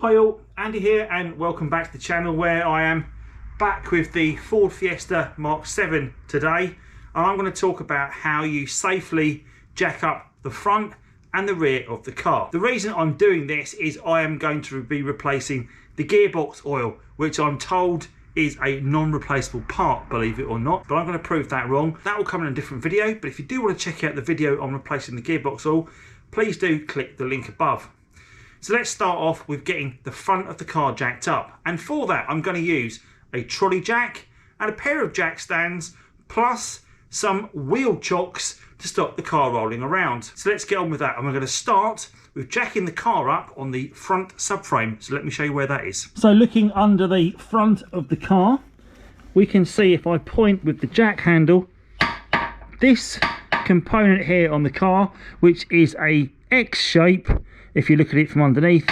Hi all, Andy here and welcome back to the channel where I am back with the Ford Fiesta Mk7 today, and I'm going to talk about how you safely jack up the front and the rear of the car. The reason I'm doing this is I am going to be replacing the gearbox oil, which I'm told is a non-replaceable part, believe it or not, but I'm going to prove that wrong. That will come in a different video, but if you do want to check out the video on replacing the gearbox oil, please do click the link above. So let's start off with getting the front of the car jacked up, and for that I'm going to use a trolley jack and a pair of jack stands plus some wheel chocks to stop the car rolling around. So let's get on with that, and we're going to start with jacking the car up on the front subframe. So let me show you where that is. So looking under the front of the car, we can see if I point with the jack handle, this component here on the car, which is a X shape, if you look at it from underneath,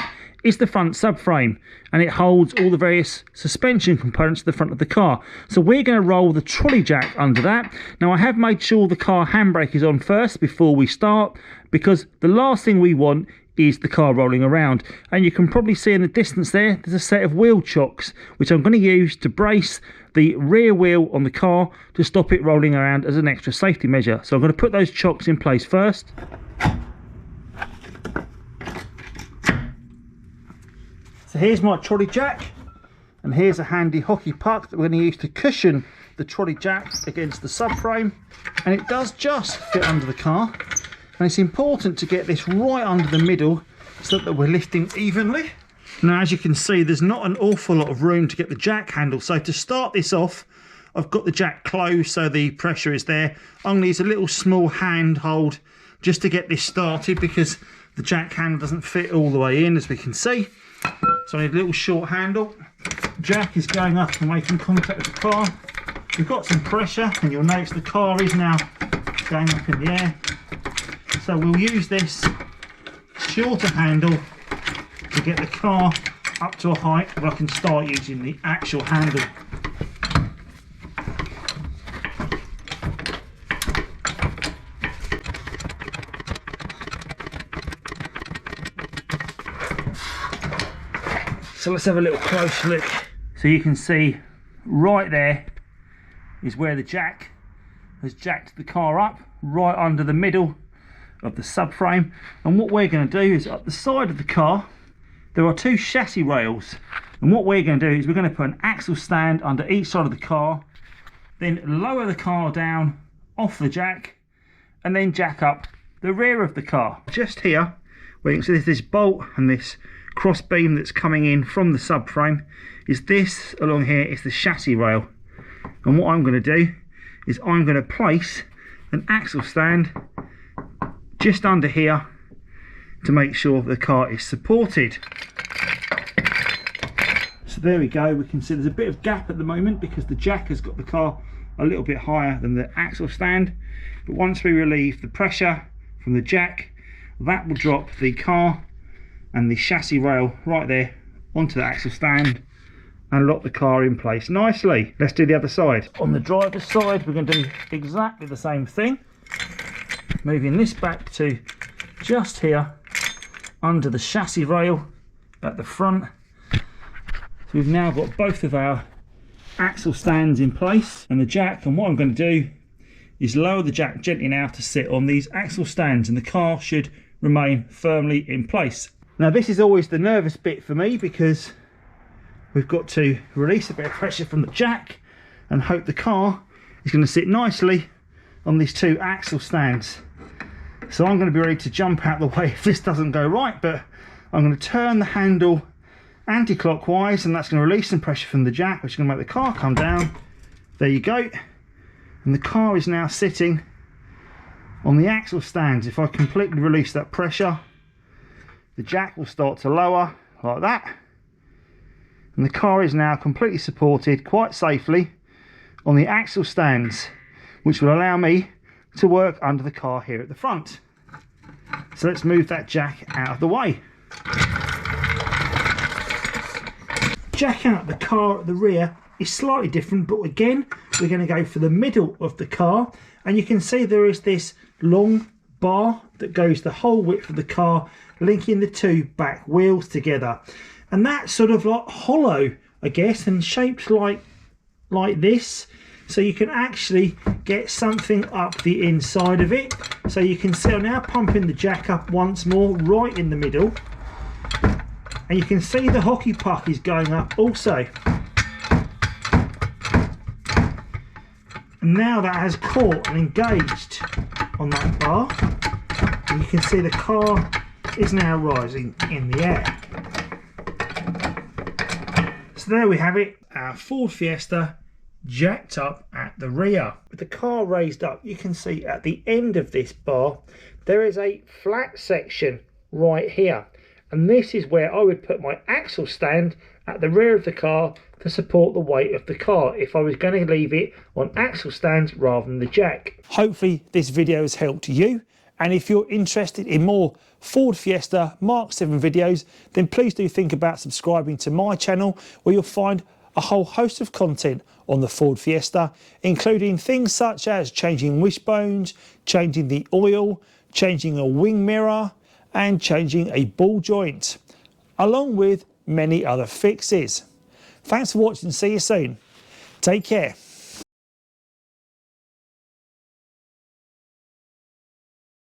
is the front subframe, and it holds all the various suspension components to the front of the car. So we're going to roll the trolley jack under that. Now I have made sure the car handbrake is on first before we start, because the last thing we want is the car rolling around. And you can probably see in the distance there's a set of wheel chocks which I'm going to use to brace the rear wheel on the car to stop it rolling around as an extra safety measure. So I'm going to put those chocks in place first. So here's my trolley jack, and here's a handy hockey puck that we're going to use to cushion the trolley jack against the subframe, and it does just fit under the car. And it's important to get this right under the middle so that we're lifting evenly. Now as you can see, there's not an awful lot of room to get the jack handle, so to start this off I've got the jack closed so the pressure is there. I'm going to use a little small hand hold just to get this started, because the jack handle doesn't fit all the way in, as we can see. So I need a little short handle. Jack is going up and making contact with the car. We've got some pressure, and you'll notice the car is now going up in the air. So we'll use this shorter handle to get the car up to a height where I can start using the actual handle. So let's have a little close look. So you can see right there is where the jack has jacked the car up, right under the middle of the subframe. And what we're going to do is, up the side of the car there are two chassis rails, and what we're going to do is we're going to put an axle stand under each side of the car, then lower the car down off the jack, and then jack up the rear of the car. Just here where you can see there's this bolt and this cross beam that's coming in from the subframe, is this along here is the chassis rail. And what I'm going to do is I'm going to place an axle stand just under here to make sure the car is supported. So there we go, we can see there's a bit of gap at the moment because the jack has got the car a little bit higher than the axle stand, but once we relieve the pressure from the jack, that will drop the car and the chassis rail right there onto the axle stand and lock the car in place nicely. Let's do the other side. On the driver's side we're going to do exactly the same thing, moving this back to just here under the chassis rail at the front. So we've now got both of our axle stands in place and the jack, and what I'm going to do is lower the jack gently now to sit on these axle stands, and the car should remain firmly in place. Now this is always the nervous bit for me, because we've got to release a bit of pressure from the jack and hope the car is going to sit nicely on these two axle stands. So I'm going to be ready to jump out the way if this doesn't go right, but I'm going to turn the handle anti-clockwise, and that's going to release some pressure from the jack, which is going to make the car come down. There you go, and the car is now sitting on the axle stands. If I completely release that pressure, the jack will start to lower like that, and the car is now completely supported quite safely on the axle stands, which will allow me to work under the car here at the front. So let's move that jack out of the way. Jack out the car at the rear is slightly different, but again we're going to go for the middle of the car, and you can see there is this long bar that goes the whole width of the car, linking the two back wheels together. and that's sort of like hollow, I guess, and shaped like this, so you can actually get something up the inside of it. So you can see I'm now pumping the jack up once more right in the middle, and you can see the hockey puck is going up also. And now that has caught and engaged on that bar, and you can see the car is now rising in the air. So there we have it, our Ford Fiesta jacked up at the rear. With the car raised up, you can see at the end of this bar there is a flat section right here, and this is where I would put my axle stand at the rear of the car to support the weight of the car if I was going to leave it on axle stands rather than the jack. Hopefully this video has helped you, and if you're interested in more Ford Fiesta Mk7 videos, then please do think about subscribing to my channel, where you'll find a whole host of content on the Ford Fiesta, including things such as changing wishbones, changing the oil, changing a wing mirror, and changing a ball joint, along with many other fixes. Thanks for watching, see you soon. Take care.